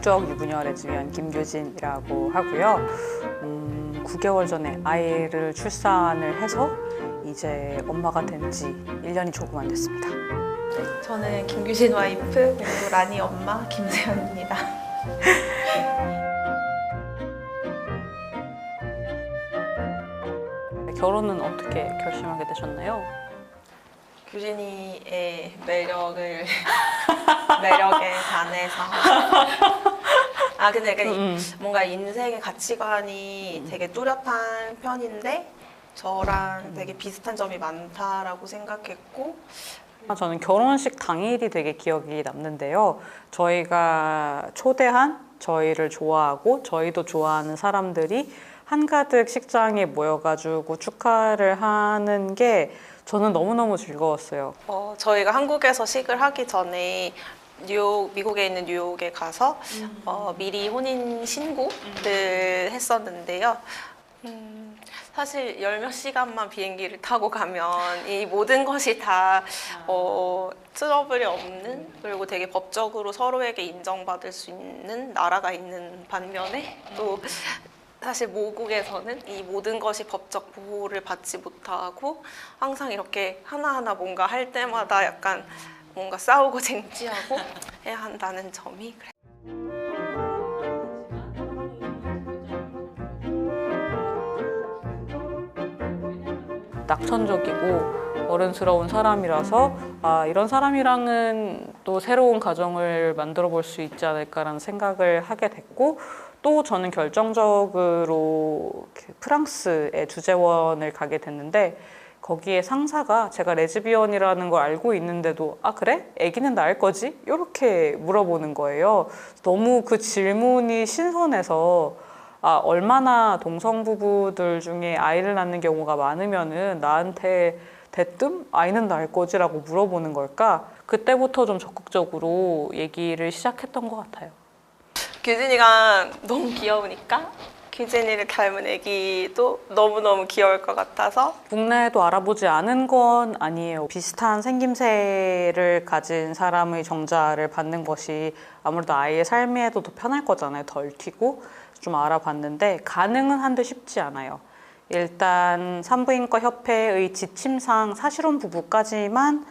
국적 유부녀 레즈비언 김규진이라고 하고요. 9개월 전에 아이를 출산을 해서 이제 엄마가 된 지 1년이 조금 안 됐습니다. 네, 저는 김규진 와이프 그리고 라니 엄마 김세연입니다. 결혼은 어떻게 결심하게 되셨나요? 규진이의 매력에 반해서 근데 약간 뭔가 인생의 가치관이 되게 뚜렷한 편인데 저랑 되게 비슷한 점이 많다라고 생각했고 저는 결혼식 당일이 되게 기억이 남는데요. 저희가 초대한 저희를 좋아하고 저희도 좋아하는 사람들이 한가득 식장에 모여가지고 축하를 하는 게 저는 너무너무 즐거웠어요. 저희가 한국에서 식을 하기 전에 미국에 있는 뉴욕에 가서 미리 혼인 신고를 했었는데요. 사실 열 몇 시간만 비행기를 타고 가면 이 모든 것이 다 트러블이 없는 그리고 되게 법적으로 서로에게 인정받을 수 있는 나라가 있는 반면에 또 사실 모국에서는 이 모든 것이 법적 보호를 받지 못하고 항상 이렇게 하나하나 뭔가 할 때마다 약간 뭔가 싸우고 쟁취하고 해야 한다는 점이 그래요. 낙천적이고 어른스러운 사람이라서 이런 사람이랑은 또 새로운 가정을 만들어 볼 수 있지 않을까라는 생각을 하게 됐고 또 저는 결정적으로 프랑스의 주재원을 가게 됐는데 거기에 상사가 제가 레즈비언이라는 걸 알고 있는데도 그래? 아기는 낳을 거지? 이렇게 물어보는 거예요. 너무 그 질문이 신선해서 얼마나 동성부부들 중에 아이를 낳는 경우가 많으면은 나한테 대뜸 아이는 낳을 거지라고 물어보는 걸까? 그때부터 좀 적극적으로 얘기를 시작했던 것 같아요. 규진이가 너무 귀여우니까 규진이를 닮은 애기도 너무너무 귀여울 것 같아서 국내에도 알아보지 않은 건 아니에요. 비슷한 생김새를 가진 사람의 정자를 받는 것이 아무래도 아이의 삶에도 더 편할 거잖아요. 덜 튀고 좀 알아봤는데 가능은 한데 쉽지 않아요. 일단 산부인과 협회의 지침상 사실혼 부부까지만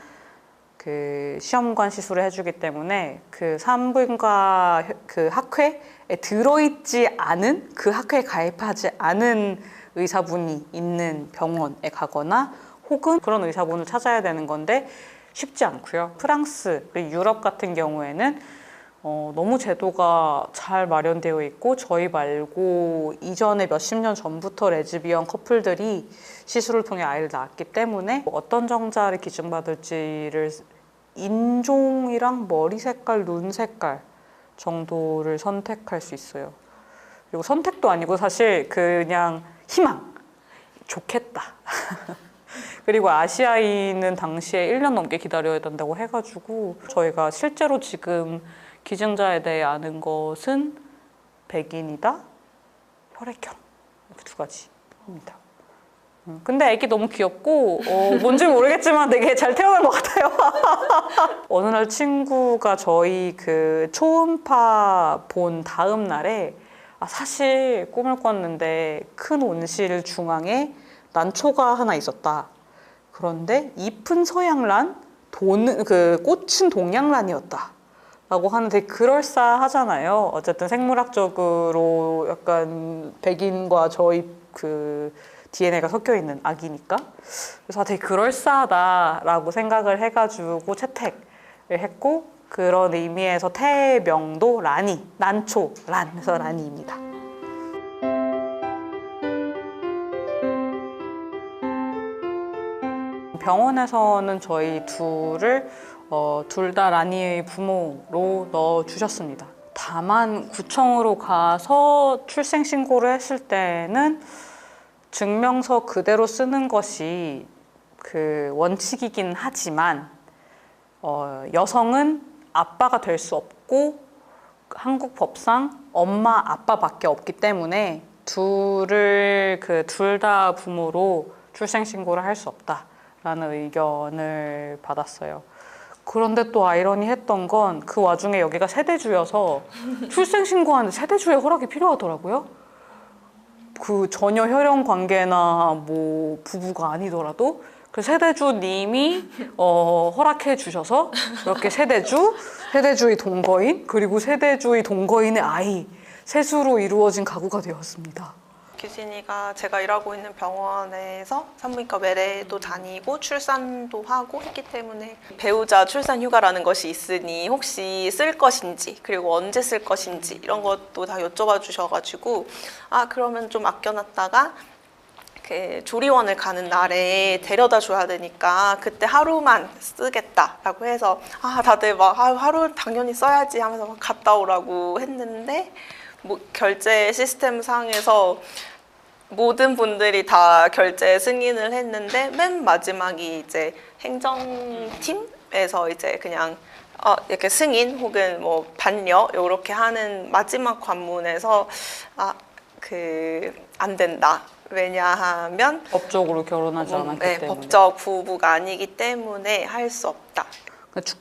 그 시험관 시술을 해주기 때문에 그 산부인과 그 학회에 들어있지 않은 그 학회에 가입하지 않은 의사분이 있는 병원에 가거나 혹은 그런 의사분을 찾아야 되는 건데 쉽지 않고요. 프랑스, 유럽 같은 경우에는 너무 제도가 잘 마련되어 있고 저희 말고 이전에 몇십 년 전부터 레즈비언 커플들이 시술을 통해 아이를 낳았기 때문에 어떤 정자를 기증받을지를 인종이랑 머리 색깔, 눈 색깔 정도를 선택할 수 있어요. 그리고 선택도 아니고 사실 그냥 희망, 좋겠다. 그리고 아시아인은 당시에 1년 넘게 기다려야 된다고 해가지고 저희가 실제로 지금 기증자에 대해 아는 것은 백인이다, 혈액형 이렇게 두 가지입니다. 근데 애기 너무 귀엽고 뭔지 모르겠지만 되게 잘 태어난 것 같아요. 어느 날 친구가 저희 그 초음파 본 다음 날에 사실 꿈을 꿨는데 큰 온실 중앙에 난초가 하나 있었다. 그런데 잎은 서양란, 꽃은 동양란이었다. 라고 하는 되게 그럴싸하잖아요. 어쨌든 생물학적으로 약간 백인과 저희 그 DNA가 섞여 있는 아기니까. 그래서 되게 그럴싸하다라고 생각을 해가지고 채택을 했고 그런 의미에서 태명도 라니, 난초, 란에서 라니입니다. 병원에서는 저희 둘을 둘 다 라니의 부모로 넣어주셨습니다. 다만 구청으로 가서 출생신고를 했을 때는 증명서 그대로 쓰는 것이 그 원칙이긴 하지만 여성은 아빠가 될 수 없고 한국 법상 엄마, 아빠밖에 없기 때문에 둘을 둘 다 부모로 출생신고를 할 수 없다라는 의견을 받았어요. 그런데 또 아이러니했던 건 그 와중에 여기가 세대주여서 출생신고하는데 세대주의 허락이 필요하더라고요. 그 전혀 혈연 관계나 뭐 부부가 아니더라도 그 세대주님이 허락해 주셔서 이렇게 세대주의 동거인, 그리고 세대주의 동거인의 아이, 셋으로 이루어진 가구가 되었습니다. 규진이가 제가 일하고 있는 병원에서 산부인과 외래도 다니고 출산도 하고 했기 때문에 배우자 출산 휴가라는 것이 있으니 혹시 쓸 것인지, 그리고 언제 쓸 것인지 이런 것도 다 여쭤봐 주셔가지고 그러면 좀 아껴놨다가 그 조리원을 가는 날에 데려다 줘야 되니까 그때 하루만 쓰겠다라고 해서 다들 막 하루 당연히 써야지 하면서 막 갔다 오라고 했는데, 뭐 결제 시스템 상에서 모든 분들이 다 결제 승인을 했는데 맨 마지막이 이제 행정팀에서 이제 그냥 이렇게 승인 혹은 뭐 반려 이렇게 하는 마지막 관문에서 안 된다. 왜냐하면 법적으로 결혼하지 않았기 때문에. 법적 부부가 아니기 때문에 할 수 없다.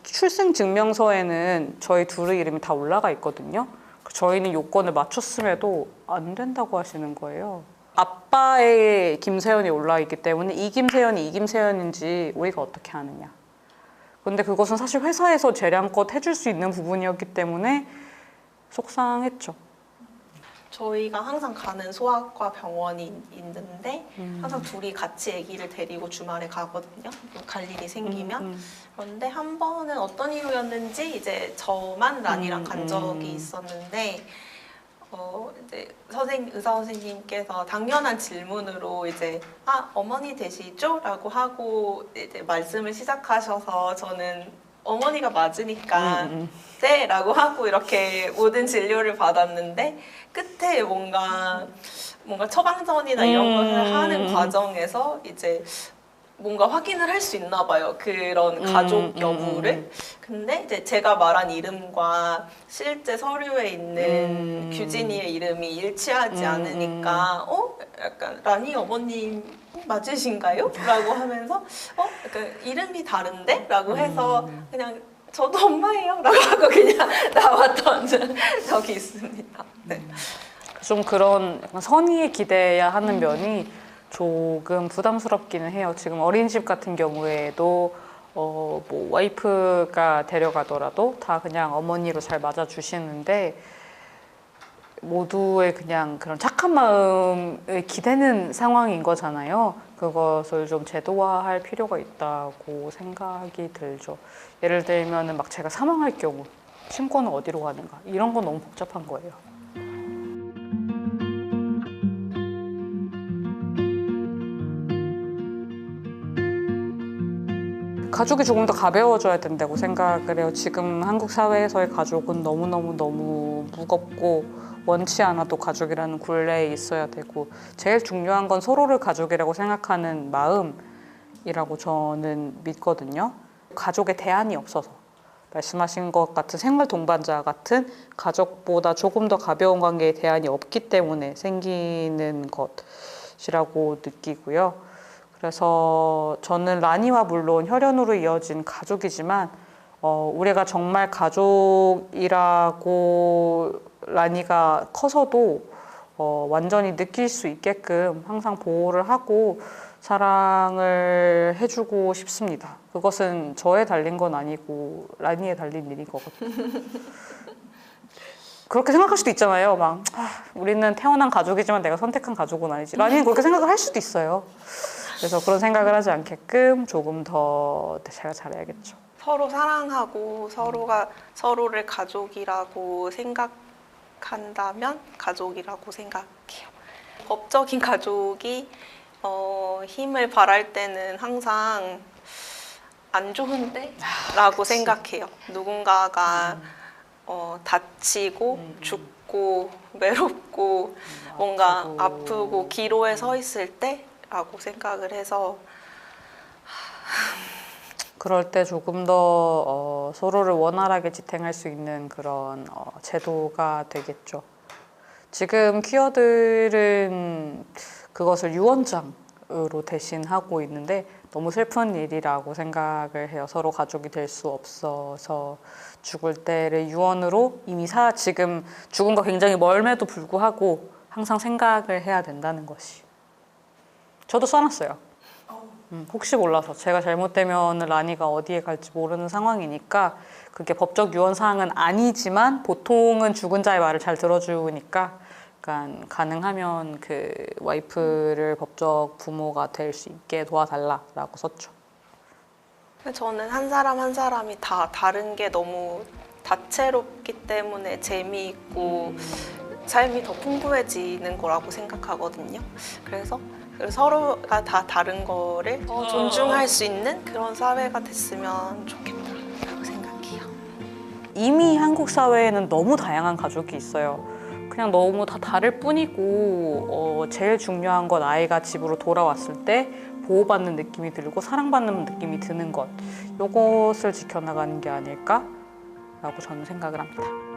출생증명서에는 저희 둘의 이름이 다 올라가 있거든요. 저희는 요건을 맞췄음에도 안 된다고 하시는 거예요. 아빠의 김세연이 올라와 있기 때문에 이 김세연이 이 김세연인지 우리가 어떻게 아느냐. 근데 그것은 사실 회사에서 재량껏 해줄 수 있는 부분이었기 때문에 속상했죠. 저희가 항상 가는 소아과 병원이 있는데 항상 둘이 같이 아기를 데리고 주말에 가거든요. 갈 일이 생기면. 그런데 한 번은 어떤 이유였는지 이제 저만 란이랑 간 적이 있었는데 이제 의사 선생님께서 당연한 질문으로 이제 어머니 되시죠? 라고 하고 이제 말씀을 시작하셔서 저는 어머니가 맞으니까 네 라고 하고 이렇게 모든 진료를 받았는데, 끝에 뭔가 처방전이나 이런 걸 하는 과정에서 이제 뭔가 확인을 할 수 있나 봐요. 그런 가족 여부를. 근데 이제 제가 말한 이름과 실제 서류에 있는 규진이의 이름이 일치하지 않으니까 약간 라니 어머님 맞으신가요? 라고 하면서 약간 이름이 다른데? 라고 해서 그냥 저도 엄마예요 라고 하고 그냥 나왔던 적이 있습니다. 네. 좀 그런 약간 선의에 기대야 하는 면이 조금 부담스럽기는 해요. 지금 어린이집 같은 경우에도 뭐 와이프가 데려가더라도 다 그냥 어머니로 잘 맞아주시는데, 모두의 그냥 그런 착한 마음을 기대는 상황인 거잖아요. 그것을 좀 제도화할 필요가 있다고 생각이 들죠. 예를 들면은 막 제가 사망할 경우 친권은 어디로 가는가, 이런 건 너무 복잡한 거예요. 가족이 조금 더 가벼워져야 된다고 생각을 해요. 지금 한국 사회에서의 가족은 너무 무겁고 원치 않아도 가족이라는 굴레에 있어야 되고, 제일 중요한 건 서로를 가족이라고 생각하는 마음이라고 저는 믿거든요. 가족의 대안이 없어서, 말씀하신 것 같은 생활 동반자 같은 가족보다 조금 더 가벼운 관계의 대안이 없기 때문에 생기는 것이라고 느끼고요. 그래서 저는 라니와 물론 혈연으로 이어진 가족이지만 우리가 정말 가족이라고 라니가 커서도 완전히 느낄 수 있게끔 항상 보호를 하고 사랑을 해주고 싶습니다. 그것은 저에 달린 건 아니고 라니에 달린 일인 거거든요. 그렇게 생각할 수도 있잖아요. 막 우리는 태어난 가족이지만 내가 선택한 가족은 아니지. 라니는 그렇게 생각을 할 수도 있어요. 그래서 그런 생각을 하지 않게끔 조금 더 제가 잘해야겠죠. 서로 사랑하고 서로가 서로를 가족이라고 생각한다면 가족이라고 생각해요. 법적인 가족이 힘을 발할 때는 항상 안 좋은데? 라고 생각해요. 누군가가 다치고 죽고 외롭고 뭔가 아프고 기로에 서 있을 때? 라고 생각을 해서 그럴 때 조금 더 서로를 원활하게 지탱할 수 있는 그런 제도가 되겠죠. 지금 퀴어들은 그것을 유언장, 가족으로 대신하고 있는데 너무 슬픈 일이라고 생각을 해요. 서로 가족이 될 수 없어서 죽을 때를 유언으로 이미 지금 죽음과 굉장히 멀매도 불구하고 항상 생각을 해야 된다는 것이. 저도 써놨어요. 혹시 몰라서 제가 잘못되면 라니가 어디에 갈지 모르는 상황이니까 그게 법적 유언사항은 아니지만 보통은 죽은 자의 말을 잘 들어주니까 약간 가능하면 그 와이프를 법적 부모가 될 수 있게 도와달라라고 썼죠. 저는 한 사람 한 사람이 다 다른 게 너무 다채롭기 때문에 재미있고 삶이 더 풍부해지는 거라고 생각하거든요. 그래서 서로가 다 다른 거를 존중할 수 있는 그런 사회가 됐으면 좋겠다라고 생각해요. 이미 한국 사회에는 너무 다양한 가족이 있어요. 그냥 너무 다 다를 뿐이고 제일 중요한 건 아이가 집으로 돌아왔을 때 보호받는 느낌이 들고 사랑받는 느낌이 드는 것, 이것을 지켜나가는 게 아닐까라고 저는 생각을 합니다.